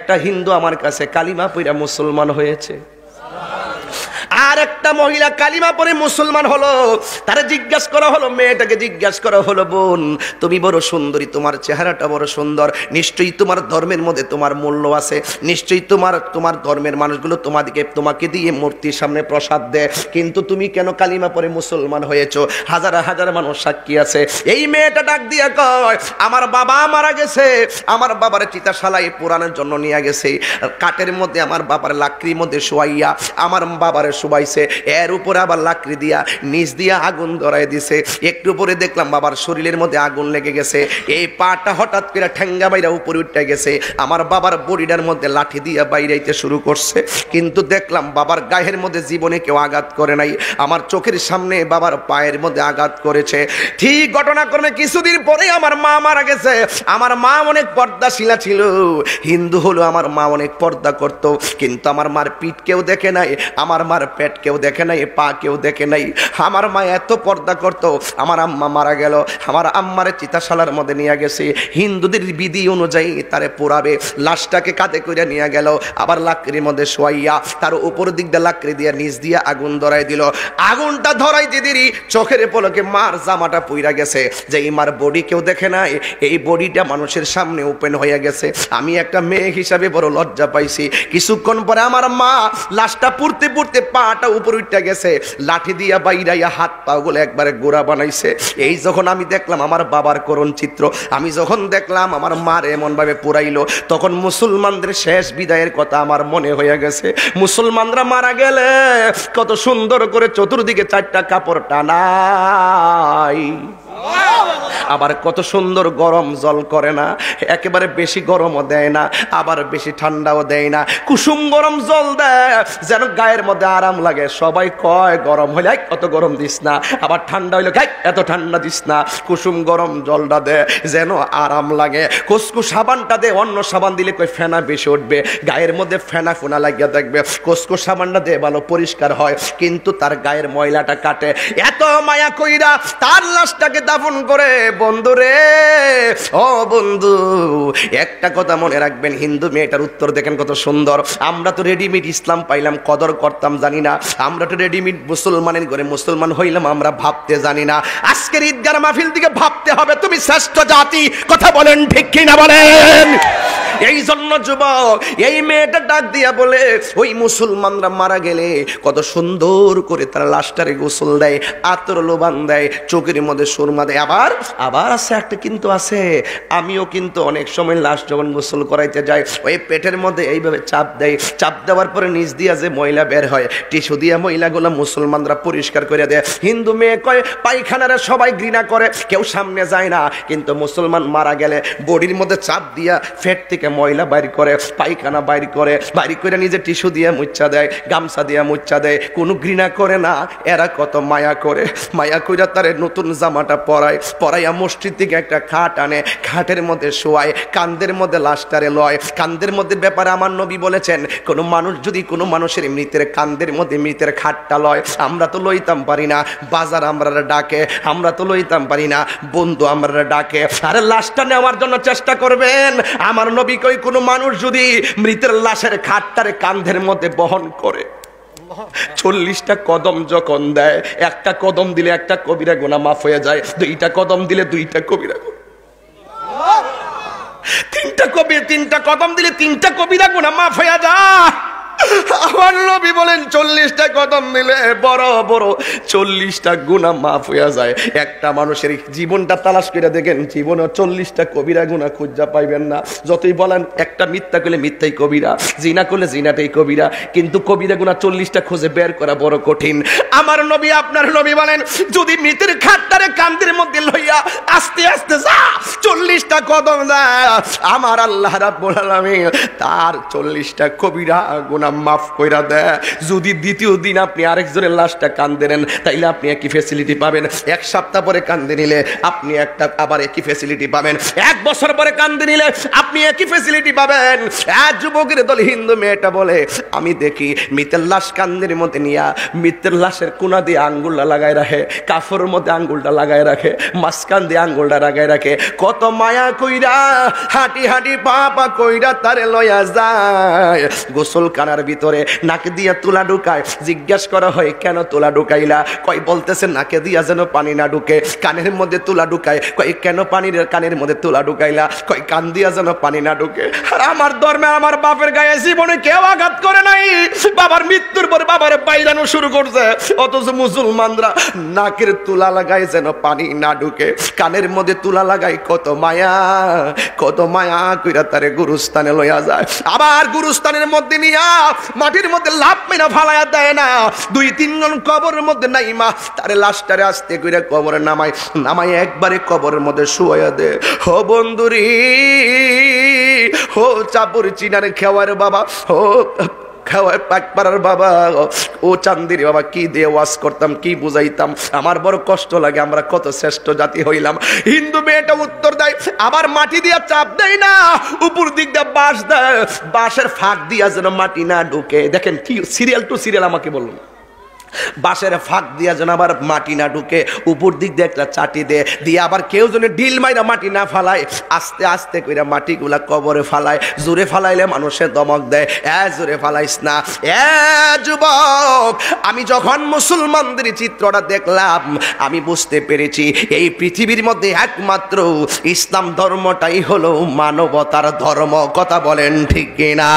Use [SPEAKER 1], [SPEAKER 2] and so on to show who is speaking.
[SPEAKER 1] একটা হিন্দু আমার কাছে কালিমা পড়া মুসলমান হয়েছে, আর একটা মহিলা কালিমা পড়ে মুসলমান হলো। তারা জিজ্ঞাসা করা হলো, মেয়েটাকে জিজ্ঞাসা করা হলো, বোন তুমি বড় সুন্দরী, তোমার চেহারাটা বড় সুন্দর, নিশ্চয়ই তোমার ধর্মের মধ্যে তোমার মূল্য আছে, নিশ্চয়ই তোমার ধর্মের মানুষগুলো তোমাকে দিয়ে মূর্তির সামনে প্রসাদ দেয়, কিন্তু তুমি কেন কালিমা পড়ে মুসলমান হয়েছো? হাজার হাজার মানুষ সাক্ষী আছে। এই মেয়েটা ডাক দিয়া কয়, আমার বাবা মারা গেছে, আমার বাবার চিতাশালায় পোড়ানোর জন্য নিয়ে গেছে, কাঠের মধ্যে আমার বাবার লাকড়ির মধ্যে শোয়াইয়া আমার বাবারে শুবাইছে, এর উপরে আবার লাকড়ি দিয়া নিচ দিয়া আগুন ধরাই দিছে। একটু পরে দেখলাম বাবার শরীরের মধ্যে আগুন লেগে গেছে, এই পাটা হঠাৎ করে ঠ্যাঙ্গা বাইরা উপরে উঠে গেছে, আমার বাবার বডিটার মধ্যে লাঠি দিয়া বাইরাইতে শুরু করছে, কিন্তু দেখলাম বাবার গায়ের মধ্যে জীবনে কেউ আঘাত করে নাই, আমার চোখের সামনে বাবার পায়ের মধ্যে আঘাত করেছে। ঠিক ঘটনাক্রমে কিছুদিন পরে আমার মা মারা গেছে। আমার মা অনেক পর্দাশীলা ছিল, হিন্দু হলো, আমার মা অনেক পর্দা করত, কিন্তু আমার মার পিঠ কেউ দেখে নাই, আমার মার পেট কেউ দেখে নাই, পা কেউ দেখে নাই। আমার মা এত পর্দা করত। আমার আম্মা মারা গেল, আমার আম্মারে চিতাশালার মধ্যে নিয়ে গেছে, হিন্দুদের বিধি অনুযায়ী তারে পোড়াবে, লাশটাকে কাঁধে করে নিয়ে গেল, আবার লাকড়ির মধ্যে শোয়াইয়া তার উপর দিক দিয়ে লাকড়ি দিয়ে নিচ দিয়ে আগুন ধরাই দিল। আগুনটা ধরাই দিদিরই চোখের পলকে মার জামাটা পুইরা গেছে, যে এই মার বডি কেউ দেখে নাই, এই বডিটা মানুষের সামনে ওপেন হয়ে গেছে। আমি একটা মেয়ে হিসাবে বড় লজ্জা পাইছি। কিছুক্ষণ পরে আমার মা লাশটা পুড়তে পুড়তে পাটা উপরে উঠে গেছে, লাঠি দিয়া বাইরাইয়া হাত পা গুলো একবারে গোড়া বানাইছে। এই যখন আমি দেখলাম আমার বাবার করুণ চিত্র, আমি যখন দেখলাম আমার মার এমন ভাবে পুরাইলো, তখন মুসলমানদের শেষ বিদায়ের কথা আমার মনে হয়ে গেছে। মুসলমানরা মারা গেলে কত সুন্দর করে চতুর্দিকে চারটা কাপড় টানাই, আবার কত সুন্দর গরম জল করে না, একেবারে বেশি গরমও দেয় না, আবার বেশি ঠান্ডাও দেয় না, কুসুম গরম জল দেয় যেন গায়ের মধ্যে আরাম লাগে। সবাই কয় গরম হইলে কত গরম দিস না, আবার ঠান্ডা হইলে গাই এত ঠান্ডা দিস না, কুসুম গরম জলটা দে যেন আরাম লাগে। কুসকু সাবানটা দে, অন্য সাবান দিলে কই ফেনা বেশি উঠবে, গায়ের মধ্যে ফেনা ফোনা লাগিয়ে দেখবে, কুসকু সাবানটা দে ভালো পরিষ্কার হয়, কিন্তু তার গায়ের ময়লাটা কাটে। এত মায়া কইরা তার লাশটাকে দাফন করে। বন্ধুরে, ও বন্ধু, একটা কথা মনে রাখবেন, হিন্দু মেয়েটার উত্তর দেখেন কত সুন্দর। আমরা তো রেডিমেড ইসলাম পাইলাম, কদর করতাম জানি না, আমরা তো রেডিমেড মুসলমানের ঘরে মুসলমান হইলাম, আমরা ভাবতে জানি না। আজকের ঈদগার মাহফিল থেকে ভাবতে হবে তুমি শ্রেষ্ঠ জাতি। কথা বলেন ঠিক কি না বলেন? এই জন্য যুবক, এই মেয়েটা ডাক দিয়া বলে, ওই মুসলমানরা মারা গেলে কত সুন্দর করে তারা লাশটারে গোসল দেয়, আতর লোবান দেয়, চোখের মধ্যে সুরমা দেয়। আবার আছে একটা কিন্তু আছে, আমিও কিন্তু অনেক সময় লাশ যখন গোসল করাইতে যাই, ওই পেটের মধ্যে এইভাবে চাপ দেয়, চাপ দেওয়ার পরে নিচ দিয়া যে ময়লা বের হয়, টিস্যু দিয়া ময়লাগুলো মুসলমানরা পরিষ্কার করে দেয়। হিন্দু মেয়ে কয় পায়খানারা সবাই ঘৃণা করে, কেউ সামনে যায় না, কিন্তু মুসলমান মারা গেলে বডির মধ্যে চাপ দিয়া ফেট থেকে ময়লা বাইর করে, পায়খানা বাইর করে নিজে টিস্যু দিয়ে মুচ্ছা দেয়, গামছা দিয়ে মুচ্ছা দেয়, কোনো ঘৃণা করে না। এরা কত মায়া করে, মায়া কইরা তারে নতুন জামাটা পরাইয়া মসজিদ থেকে একটা খাট আনে, খাটের মধ্যে শোয়ায়, কান্দের মধ্যে লাশটারে লয়। কান্দের মধ্যে ব্যাপারে আমার নবী বলেছেন, কোনো মানুষ যদি কোনো মানুষের মৃতের কান্দের মধ্যে মৃতের খাটটা লয়, আমরা তো লইতাম পারি না, বাজার আমরা ডাকে, আমরা তো লইতাম পারি না, বন্ধু আমরা ডাকে, আরে লাশটা নেওয়ার জন্য চেষ্টা করবেন। আমার নবী কই, কোনো মানুষ যদি মৃতের লাশের খাটটারে কান্ধের মধ্যে বহন করে, 40টা কদম যখন দেয়, একটা কদম দিলে একটা কবিরা গুনাহ মাফ হয়ে যায়, 2টা কদম দিলে 2টা কবিরা গুনাহ, 3টা কদম দিলে 3টা কবিরা গুনাহ মাফ হয়ে যায়। আমার নবী বলেন 40টা কদম দিলে বড় বড় 40টা গুনাহ মাফ হয়ে যায়। একটা মানুষের জীবনটা তালাশ করে দেখেন, জীবনে 40টা কবিরা গুনাহ খুঁজা পাইবেন না। যতই বলেন একটা মিথ্যা করলে মিথ্যাই কবিরা, জিনা করলে জিনাটাই কবিরা, কিন্তু কবিরা গুনাহ 40টা খুঁজে বের করা বড় কঠিন। আমার নবী, আপনার নবী বলেন, যদি মৃতের খাটটারে কান্দের মধ্যে লইয়া আস্তে আস্তে যা 40টা কদম যায়, আমার আল্লাহ রাব্বুল আলামিন তার 40টা কবিরা গুনাহ মাফ কইরা দেয়। যদি দ্বিতীয় দিন আপনি আরেকজনের লাশটা কান্দে নেন তাইলে আপনি একই ফ্যাসিলিটি পাবেন। এক সপ্তাহ পরে কান্দে নিলে আপনি একটা আবার একই ফ্যাসিলিটি পাবেন। এক বছর পরে কান্দে নিলে আপনি একই ফ্যাসিলিটি পাবেন। এক যুবকের দল হিন্দু মেয়েটা বলে, আমি দেখি মৃতের লাশ কান্দের মধ্যে নিয়া মৃতের লাশের কোনা দিয়ে আঙ্গুলটা লাগায় রাখে, কাফরের মধ্যে আঙ্গুলটা লাগায় রাখে, মাঝখান দিয়ে আঙ্গুলটা লাগায় রাখে। কত মায়া কইরা হাঁটি হাঁটি পা পা কইরা তারে লয়া যায় গোসলখানার ভিতরে, নাকে দিয়া তুলা ঢুকায়। জিজ্ঞেস করা হয় কেন তুলা ঢুকাইলা? কই বলতেছে নাকে দিয়া যেন পানি না ঢুকে। কানের মধ্যে তুলা ঢুকায়। কই কেন পানির কানের মধ্যে তুলা ঢুকাইলা? কই কান দিয়া যেন পানি না ঢুকে। আর আমার ধর্মে আমার বাপের গায়ে জীবনে কেউ আঘাত করে নাই, বাবার মৃত্যুর পরে বাবার বাইরানো শুরু করছে। অথচ মুসলমানরা নাকের তুলা লাগায় যেন পানি না ঢুকে, কানের মধ্যে তুলা লাগায়। কত মায়া, কত মায়া কইরা তারে গুরুস্থানে লইয়া যায়। আবার গুরুস্থানের মধ্যে নিয়া মাটির মধ্যে লাভ মেনা ফালাইয়া দেয় না। 2-3 জন কবরের মধ্যে নাই মা তারে লাশটারে আস্তে কইরা কবরে নামায় একবারে কবরের মধ্যে শুয়াইয়া দে। হো বন্ধুরি, হো চাপুর চিনার খেওয়ার বাবা, হো খাওয়ায় পাক পাড়ার বাবা, ও চান্দির বাবা, কি দিয়ে ওয়াজ করতাম, কি বুঝাইতাম, আমার বড় কষ্ট লাগে, আমরা কত শ্রেষ্ঠ জাতি হইলাম। হিন্দু মেয়েটা উত্তর দেয়, আবার মাটি দিয়া চাপ দেয় না, উপর দিক দিয়ে বাঁশ দেয়, বাঁশের ফাঁক দিয়া যেন মাটি না ঢুকে। দেখেন কি সিরিয়াল টু সিরিয়াল আমাকে বলুন। বাঁশের ফাঁক দিয়া যেন আবার মাটি না ঢুকে, উপর দিক দিয়ে একটা চাটি দিয়ে আবার কেউ যেন ঢিল মাইরা মাটি না ফালায়, আস্তে আস্তে কইরা মাটিগুলা কবরে ফালায়। জোরে ফালাইলে মানুষের দমক দেয়, জোরে ফালাইস না। যুবক, আমি যখন মুসলমানদের চিত্রটা দেখলাম আমি বুঝতে পেরেছি এই পৃথিবীর মধ্যে একমাত্র ইসলাম ধর্মটাই হলো মানবতার ধর্ম। কথা বলেন ঠিক কিনা?